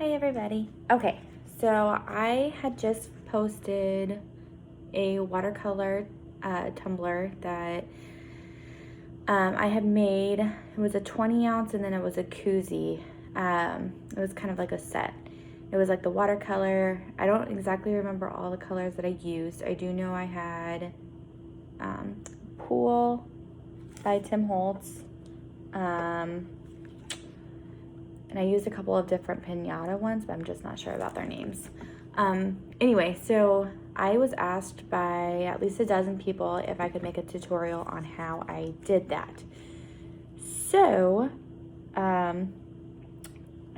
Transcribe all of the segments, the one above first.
Hi everybody. Okay, so I had just posted a watercolor tumbler that I had made. It was a 20 ounce and then it was a koozie. It was kind of like a set. It was like the watercolor. I don't exactly remember all the colors that I used. I do know I had Pool by Tim Holtz. And I used a couple of different pinata ones, but I'm just not sure about their names. Anyway, so I was asked by at least a dozen people if I could make a tutorial on how I did that. So I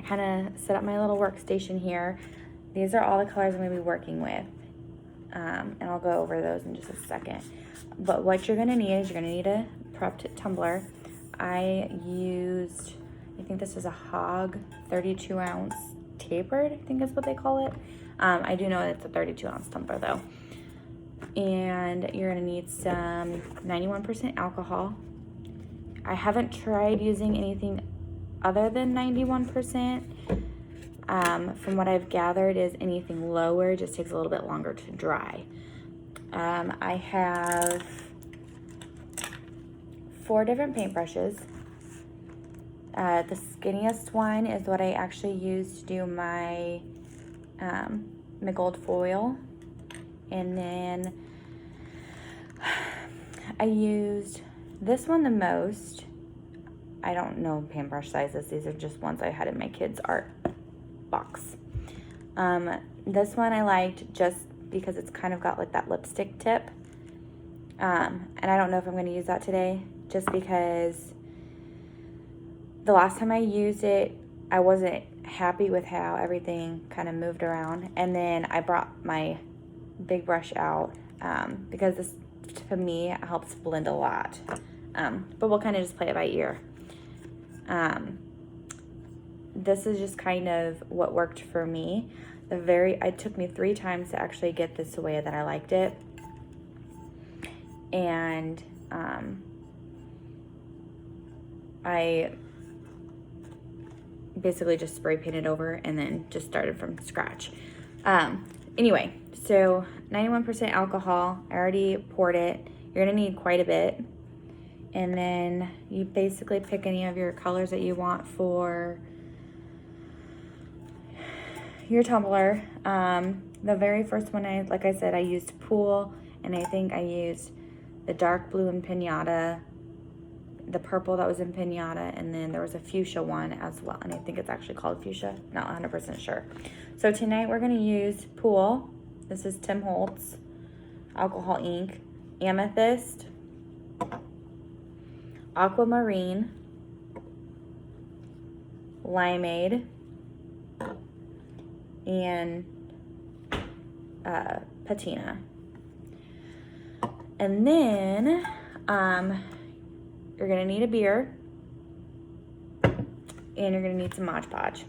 kind of set up my little workstation here. These are all the colors I'm going to be working with. And I'll go over those in just a second. But what you're going to need is you're going to need a prepped tumbler. I think this is a Hog 32 ounce tapered, I think is what they call it. I do know it's a 32 ounce tumbler though. And you're gonna need some 91% alcohol. I haven't tried using anything other than 91%. From what I've gathered is anything lower just takes a little bit longer to dry. I have 4 different paintbrushes. The skinniest one is what I actually use to do my gold foil. And then I used this one the most. I don't know paintbrush sizes. These are just ones I had in my kids' art box. This one I liked just because it's kind of got like that lipstick tip. And I don't know if I'm going to use that today just because the last time I used it, I wasn't happy with how everything kind of moved around. And then I brought my big brush out because this, to me, helps blend a lot. But we'll kind of just play it by ear. This is just kind of what worked for me. It took me 3 times to actually get this the way that I liked it. And I basically just spray painted over and then just started from scratch. Anyway, so 91% alcohol, I already poured it. You're gonna need quite a bit. And then you basically pick any of your colors that you want for your tumbler. The very first one, like I said, I used Pool, and I think I used the dark blue in Pinata, the purple that was in Pinata, and then there was a fuchsia one as well, and I think it's actually called fuchsia, not 100% sure. So tonight we're going to use Pool. This is Tim Holtz alcohol ink, Amethyst, Aquamarine, Limeade, and Patina. And then you're gonna need a beer, and you're gonna need some Mod Podge.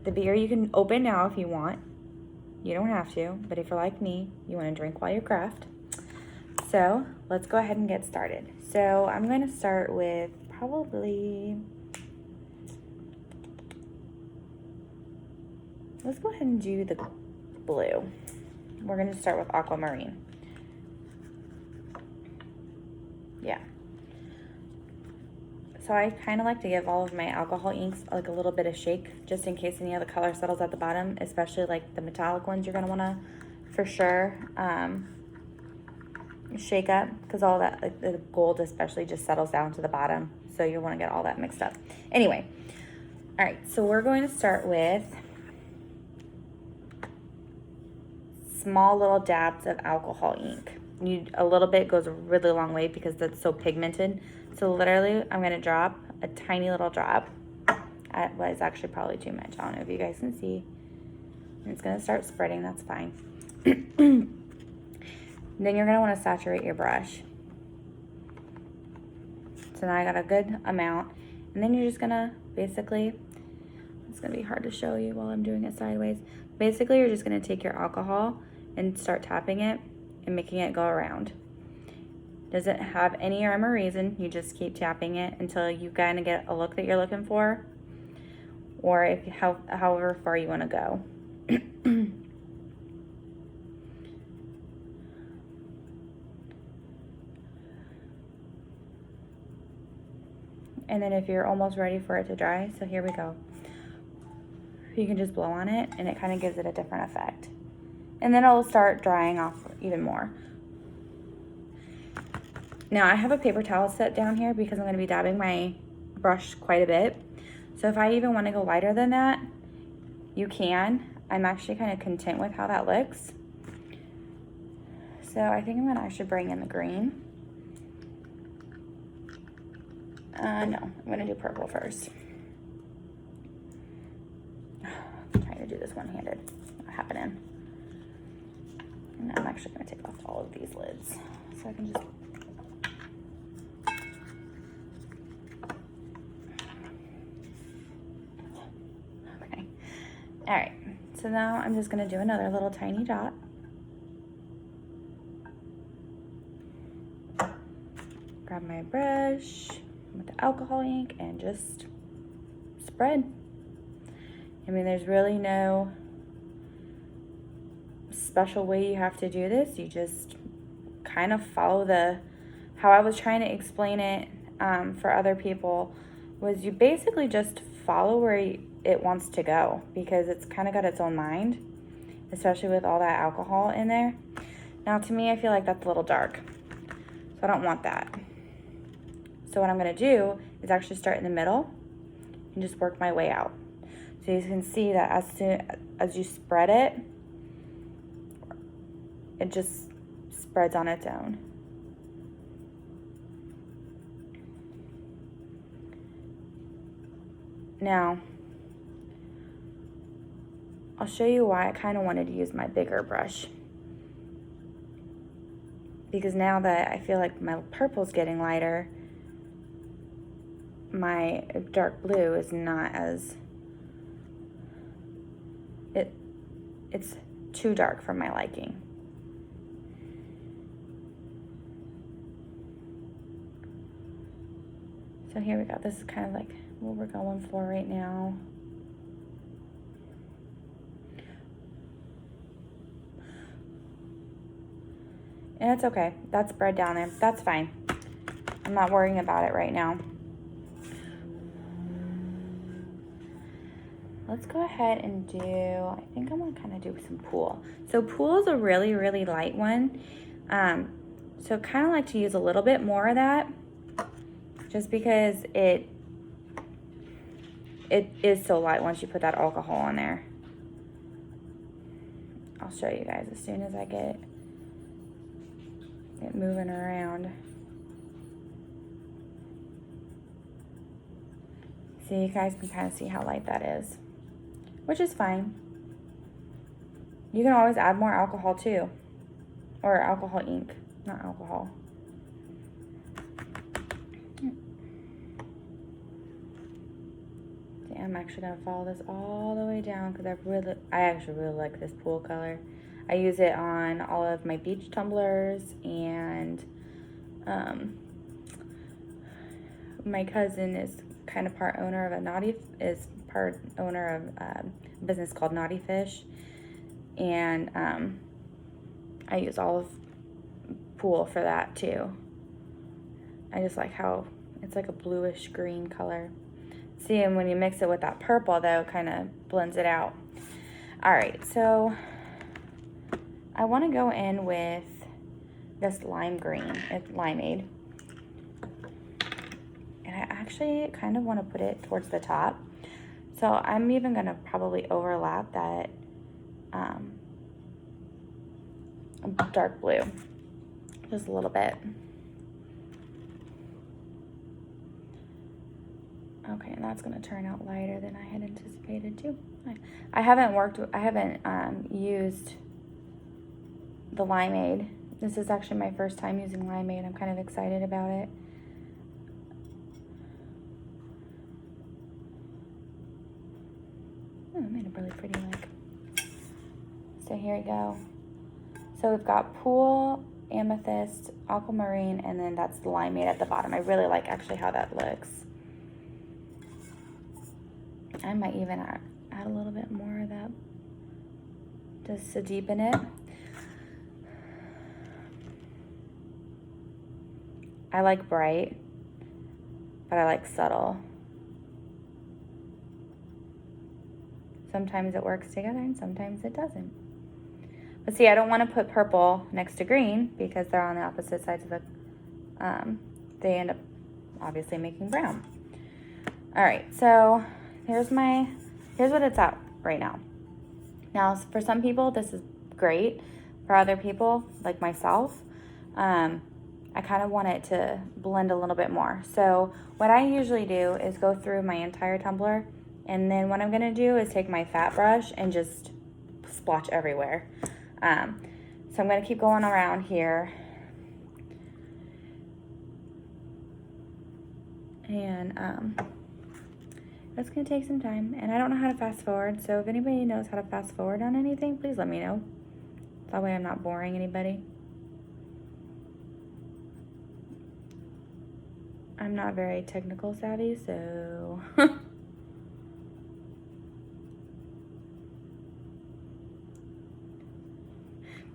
The beer you can open now if you want. You don't have to, but if you're like me, you wanna drink while you craft. So let's go ahead and get started. So I'm gonna start with let's go ahead and do the blue. We're gonna start with Aquamarine. Yeah. So I kind of like to give all of my alcohol inks like a little bit of shake just in case any of the color settles at the bottom, especially like the metallic ones you're going to want to for sure shake up because all that, like the gold especially, just settles down to the bottom. So you want to get all that mixed up. Anyway, all right, so we're going to start with small little dabs of alcohol ink. A little bit goes a really long way because that's so pigmented. So literally, I'm gonna drop a tiny little drop. Well, it's actually probably too much. I don't know if you guys can see. And it's gonna start spreading, that's fine. Then you're gonna wanna saturate your brush. So now I got a good amount. And then you're just gonna basically, it's gonna be hard to show you while I'm doing it sideways. Basically, you're just gonna take your alcohol and start tapping it and making it go around. Doesn't have any rhyme or reason. You just keep tapping it until you kind of get a look that you're looking for. or if however far you want to go. And then if you're almost ready for it to dry, so here we go. You can just blow on it and it kind of gives it a different effect. And then it'll start drying off even more. Now I have a paper towel set down here because I'm going to be dabbing my brush quite a bit. So if I even want to go lighter than that, you can. I'm actually kind of content with how that looks. So I think I'm going to actually bring in the green. No, I'm going to do purple first. I'm trying to do this one-handed. Not happening. And I'm actually going to take off all of these lids so I can just... Okay. All right. So now I'm just going to do another little tiny dot. Grab my brush with the alcohol ink and just spread. I mean, there's really no special way you have to do this. You just kind of follow how I was trying to explain it for other people, was you basically just follow where it wants to go, because it's kind of got its own mind, especially with all that alcohol in there. Now to me, I feel like that's a little dark, so I don't want that. So what I'm going to do is actually start in the middle and just work my way out. So you can see that as soon as you spread it, it just spreads on its own. Now, I'll show you why I kind of wanted to use my bigger brush. Because now that I feel like my purple's getting lighter, my dark blue is not as, it's too dark for my liking. So here we go. This is kind of like what we're going for right now. And it's okay. That's spread down there. That's fine. I'm not worrying about it right now. Let's go ahead and do, I think I'm gonna kind of do some pool. So pool is a really, really light one. So kind of like to use a little bit more of that, just because it is so light once you put that alcohol on there. I'll show you guys as soon as I get it moving around. So you guys can kind of see how light that is, which is fine. You can always add more alcohol too, or alcohol ink, not alcohol. See, I'm actually gonna follow this all the way down because I actually really like this pool color. I use it on all of my beach tumblers, and my cousin is kind of part owner of a business called Naughty Fish, and I use all of pool for that too. I just like how it's like a bluish green color. See, and when you mix it with that purple though, it kind of blends it out. All right, so I want to go in with this lime green. It's limeade. And I actually kind of want to put it towards the top. So I'm even going to probably overlap that dark blue just a little bit. Okay, and that's going to turn out lighter than I had anticipated too. I haven't used the limeade. This is actually my first time using limeade. I'm kind of excited about it. Oh, I made a really pretty look. So here we go. So we've got pool, amethyst, aquamarine, and then that's the limeade at the bottom. I really like actually how that looks. I might even add a little bit more of that just to deepen it. I like bright, but I like subtle. Sometimes it works together and sometimes it doesn't. But see, I don't want to put purple next to green because they're on the opposite sides of the, they end up obviously making brown. All right, so here's what it's at right now. Now, for some people, this is great. For other people, like myself, I kind of want it to blend a little bit more. So what I usually do is go through my entire tumbler, and then what I'm gonna do is take my fat brush and just splotch everywhere. So I'm gonna keep going around here. And that's gonna take some time, and I don't know how to fast forward, so if anybody knows how to fast forward on anything, please let me know. That way I'm not boring anybody. I'm not very technical savvy, so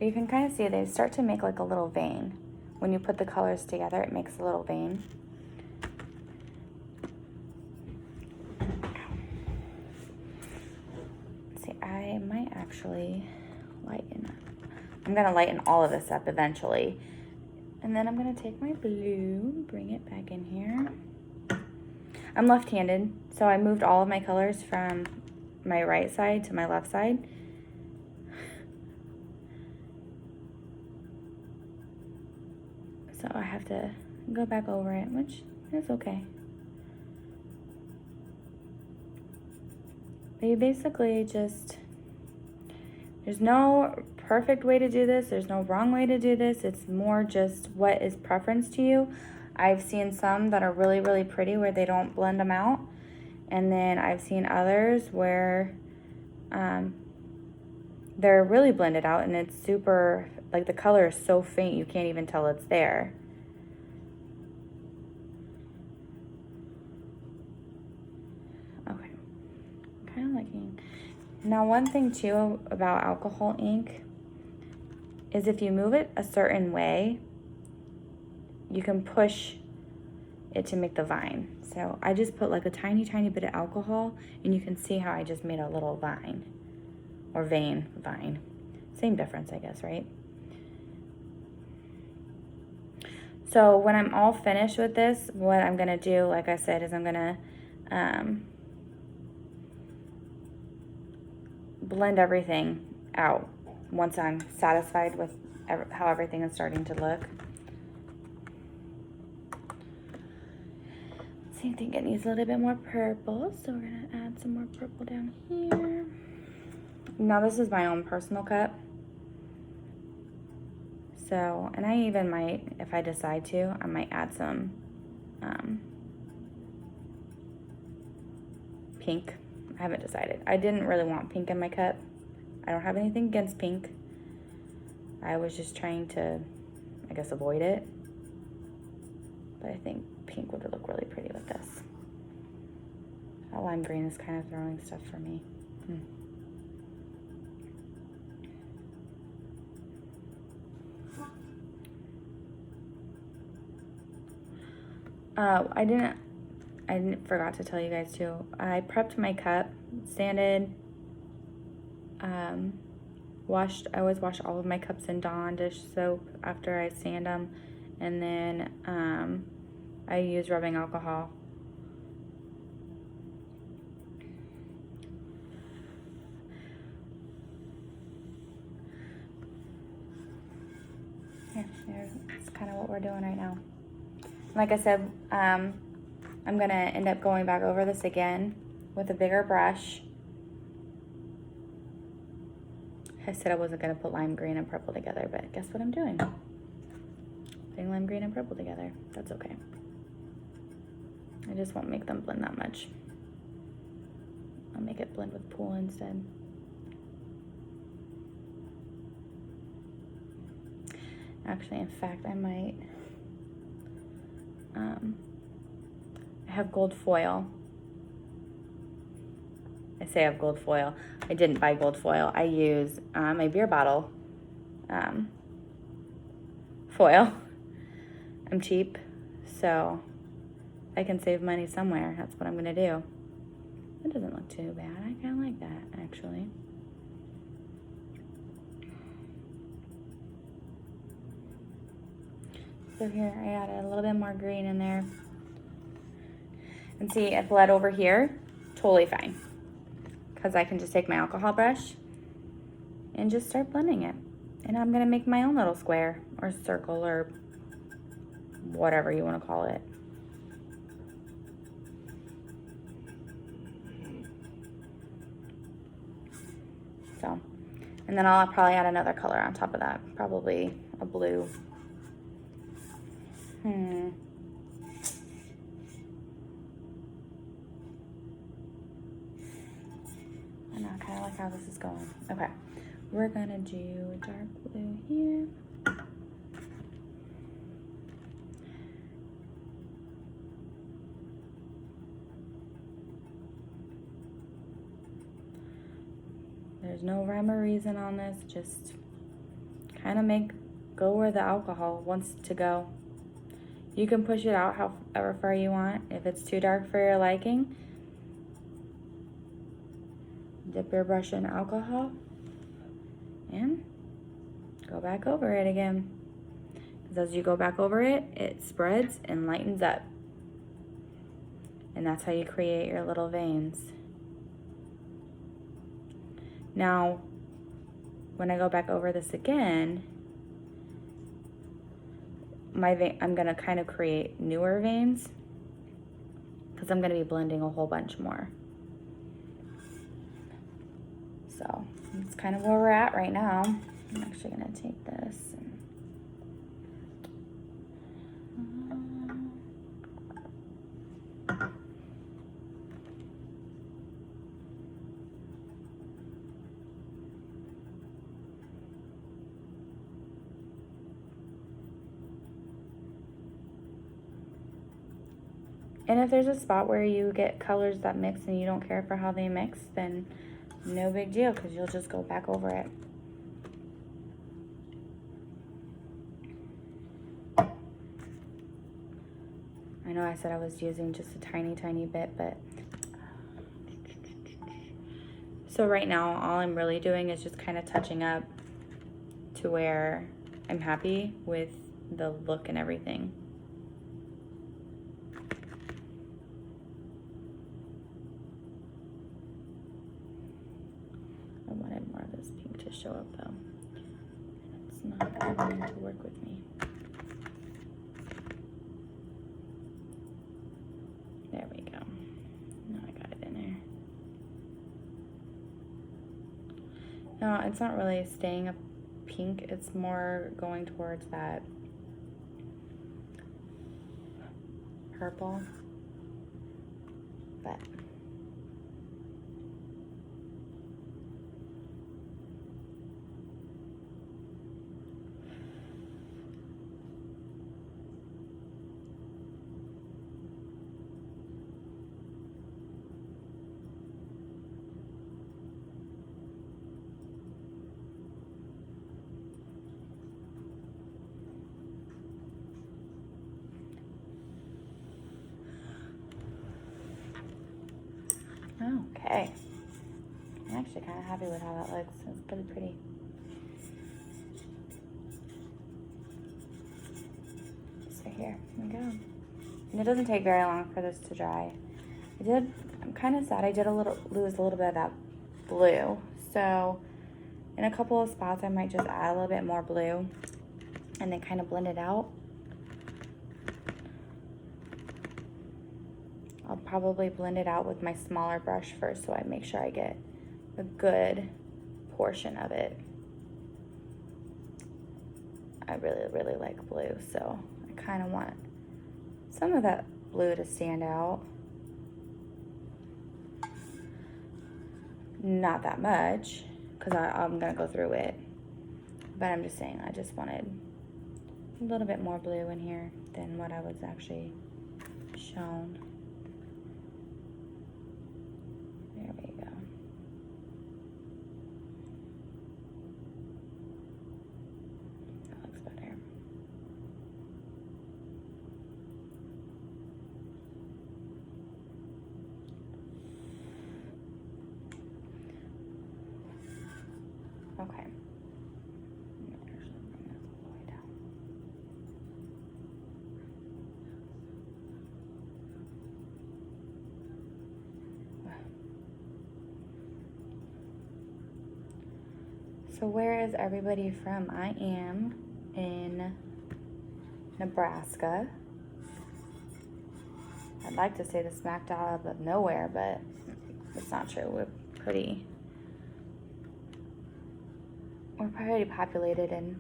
you can kind of see they start to make like a little vein. When you put the colors together, it makes a little vein. See, I might actually lighten up. I'm gonna lighten all of this up eventually. And then I'm gonna take my blue, bring it back in here. I'm left-handed, so I moved all of my colors from my right side to my left side. So I have to go back over it, which is okay. But you basically just, there's no perfect way to do this. There's no wrong way to do this. It's more just what is preference to you. I've seen some that are really, really pretty where they don't blend them out. And then I've seen others where they're really blended out and it's super, like the color is so faint you can't even tell it's there. Okay, kind of liking. Now one thing too about alcohol ink is if you move it a certain way, you can push it to make the vine. So I just put like a tiny, tiny bit of alcohol and you can see how I just made a little vine or vine. Same difference, I guess, right? So when I'm all finished with this, what I'm gonna do, like I said, is I'm gonna blend everything out once I'm satisfied with how everything is starting to look. I think it needs a little bit more purple, so we're gonna add some more purple down here. Now this is my own personal cup. So, and I even might, if I decide to, I might add some pink. I haven't decided. I didn't really want pink in my cup. I don't have anything against pink. I was just trying to, I guess, avoid it. But I think pink would look really pretty with this. That lime green is kind of throwing stuff for me. I forgot to tell you guys too. I prepped my cup, sanded, I always wash all of my cups in Dawn dish soap after I sand them, and then I use rubbing alcohol. That's kind of what we're doing right now. Like I said, I'm gonna end up going back over this again with a bigger brush. I said I wasn't gonna put lime green and purple together, but guess what I'm doing? Putting lime green and purple together. That's okay. I just won't make them blend that much. I'll make it blend with pool instead. Actually, in fact, I might. I have gold foil. I say I have gold foil. I didn't buy gold foil. I use my beer bottle foil. I'm cheap, so I can save money somewhere. That's what I'm gonna do. It doesn't look too bad. I kind of like that, actually. So here, I added a little bit more green in there. And see, it bled over here, totally fine. Because I can just take my alcohol brush and just start blending it. And I'm gonna make my own little square or circle or whatever you wanna call it. So, and then I'll probably add another color on top of that, probably a blue. I know, I kind of like how this is going. Okay, we're gonna do a dark blue here. There's no rhyme or reason on this, just kind of go where the alcohol wants to go. You can push it out however far you want. If it's too dark for your liking, dip your brush in alcohol and go back over it again. Because as you go back over it, it spreads and lightens up. And that's how you create your little veins. Now, when I go back over this again, I'm gonna kind of create newer veins because I'm gonna be blending a whole bunch more. So that's kind of where we're at right now. I'm actually gonna take this and if there's a spot where you get colors that mix and you don't care for how they mix, then no big deal, because you'll just go back over it. I know I said I was using just a tiny bit, but so right now all I'm really doing is just kind of touching up to where I'm happy with the look and everything. I wanted more of this pink to show up though. It's not going to work with me. There we go. Now I got it in there. No, it's not really staying a pink. It's more going towards that purple. But okay. I'm actually kind of happy with how that looks. It's really pretty. So here we go. And it doesn't take very long for this to dry. I'm kind of sad I did lose a little bit of that blue. So in a couple of spots, I might just add a little bit more blue and then kind of blend it out. I'll probably blend it out with my smaller brush first so I make sure I get a good portion of it. I really like blue, so I kind of want some of that blue to stand out. Not that much, because I'm gonna go through it. But I'm just saying, I just wanted a little bit more blue in here than what I was actually shown. There we go. So where is everybody from? I am in Nebraska. I'd like to say the smack dab of nowhere, but it's not true. We're pretty populated in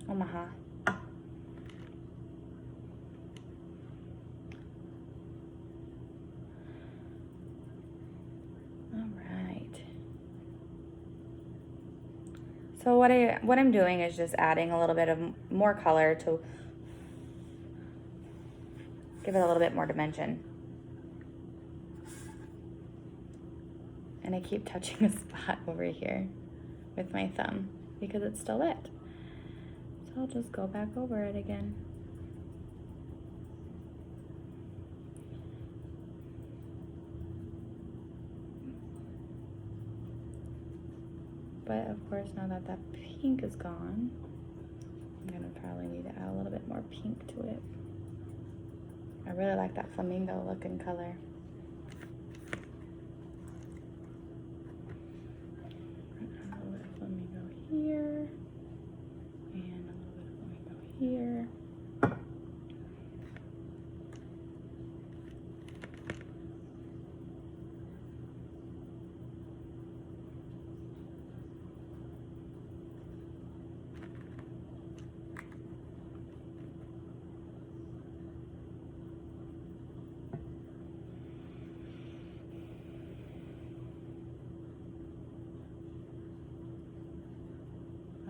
Omaha. So what I'm doing is just adding a little bit of more color to give it a little bit more dimension. And I keep touching a spot over here with my thumb because it's still wet. So I'll just go back over it again. But of course, now that that pink is gone, I'm gonna probably need to add a little bit more pink to it. I really like that flamingo looking color. A little bit of flamingo here, and a little bit of flamingo here.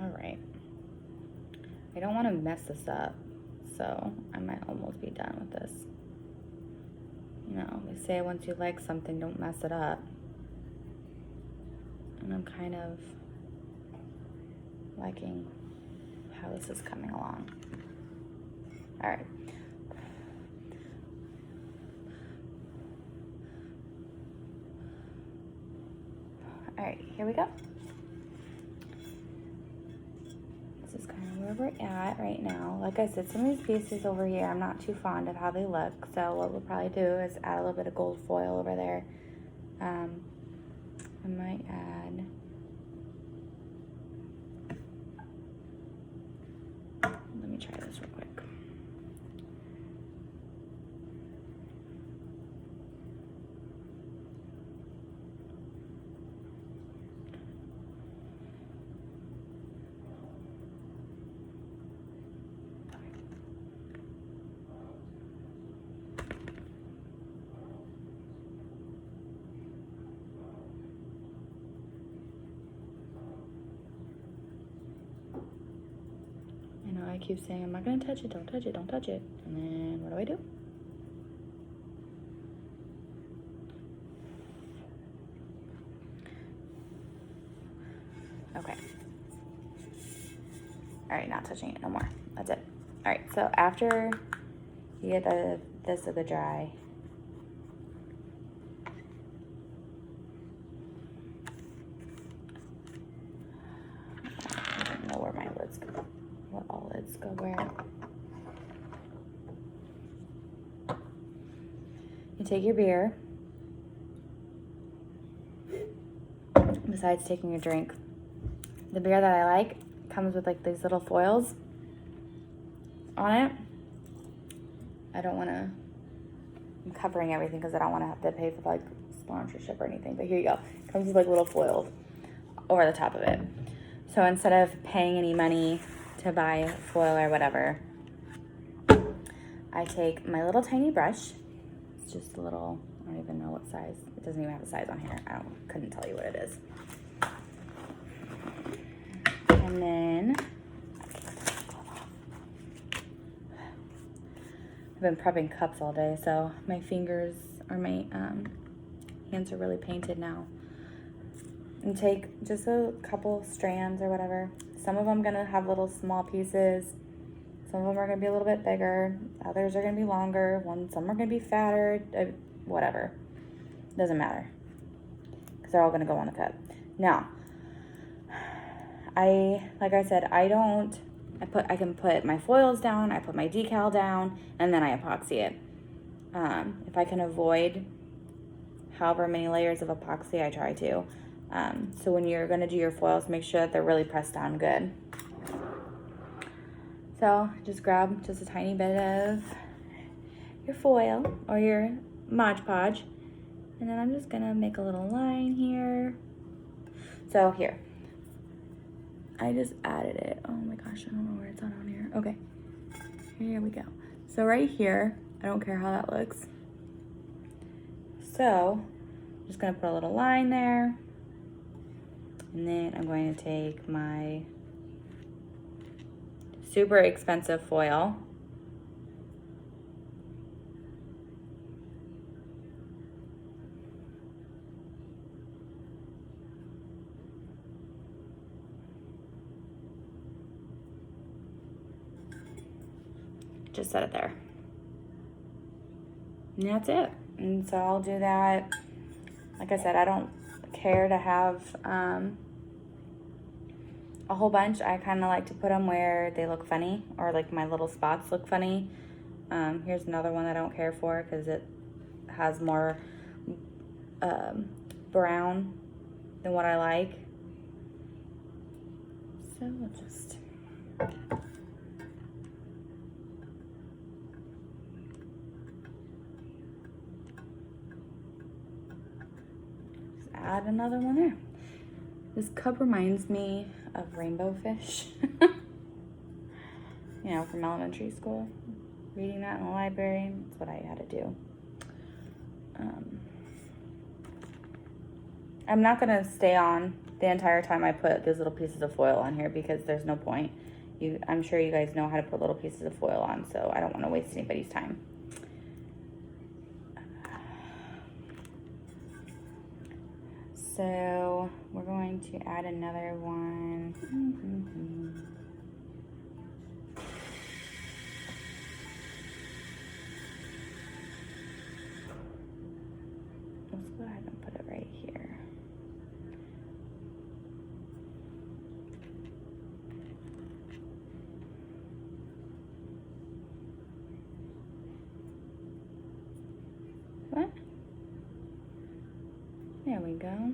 All right, I don't want to mess this up, so I might almost be done with this. You know, they say once you like something, don't mess it up. And I'm kind of liking how this is coming along. All right. All right, here we go. This is kind of where we're at right now. Like I said, some of these pieces over here, I'm not too fond of how they look. So what we'll probably do is add a little bit of gold foil over there. I might add let me try this real quick. I keep saying, I'm not gonna touch it, don't touch it, don't touch it. And then what do I do? Okay. All right, not touching it no more. That's it. All right, so after you get this to the dry, I don't know where my lids go. What all lids go where. You take your beer. Besides taking your drink, the beer that I like comes with like these little foils on it. I don't want to, I'm covering everything because I don't want to have to pay for like sponsorship or anything, but here you go. It comes with like little foils over the top of it. So instead of paying any money to buy foil or whatever, I take my little tiny brush. It's just a little, I don't even know what size. It doesn't even have a size on here. Couldn't tell you what it is. And then I've been prepping cups all day, so my fingers or my hands are really painted now. And take just a couple strands or whatever. Some of them are gonna have little small pieces. Some of them are gonna be a little bit bigger. Others are gonna be longer. Some are gonna be fatter. Whatever, doesn't matter, because they're all gonna go on the cup. Now, like I said, I can put my foils down. I put my decal down, and then I epoxy it. If I can avoid however many layers of epoxy, I try to. So when you're gonna do your foils, make sure that they're really pressed down good. So just grab just a tiny bit of your foil or your Mod Podge, and then I'm just gonna make a little line here. So here, I just added it. Oh my gosh, I don't know where it's on here. Okay, here we go. So right here, I don't care how that looks. So I'm just gonna put a little line there, and then I'm going to take my super expensive foil. Just set it there. And that's it. And so I'll do that. Like I said, I don't care to have a whole bunch. I kind of like to put them where they look funny, or like my little spots look funny. Here's another one I don't care for because it has more brown than what I like. So we'll just add another one there. This cup reminds me of rainbow fish. You know, from elementary school. Reading that in the library, that's what I had to do. I'm not gonna stay on the entire time I put these little pieces of foil on here because there's no point. I'm sure you guys know how to put little pieces of foil on, so I don't want to waste anybody's time. So we're going to add another one. Let's go ahead and put it right here. What? There we go.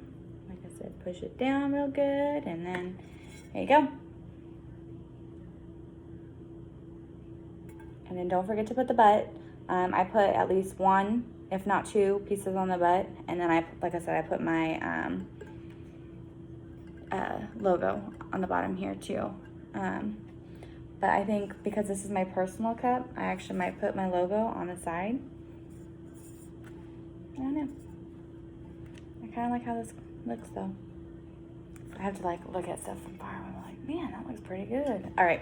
Like I said, push it down real good, and then there you go. And then don't forget to put the butt. I put at least one, if not two, pieces on the butt, and then like I said, I put my logo on the bottom here too. But I think because this is my personal cup, I actually might put my logo on the side. I don't know. I kind of like how this looks though. I have to like look at stuff from far and I'm like, man, that looks pretty good. All right.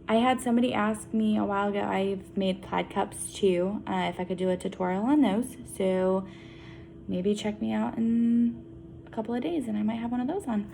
I had somebody ask me a while ago, I've made plaid cups too, if I could do a tutorial on those. So maybe check me out in a couple of days and I might have one of those on.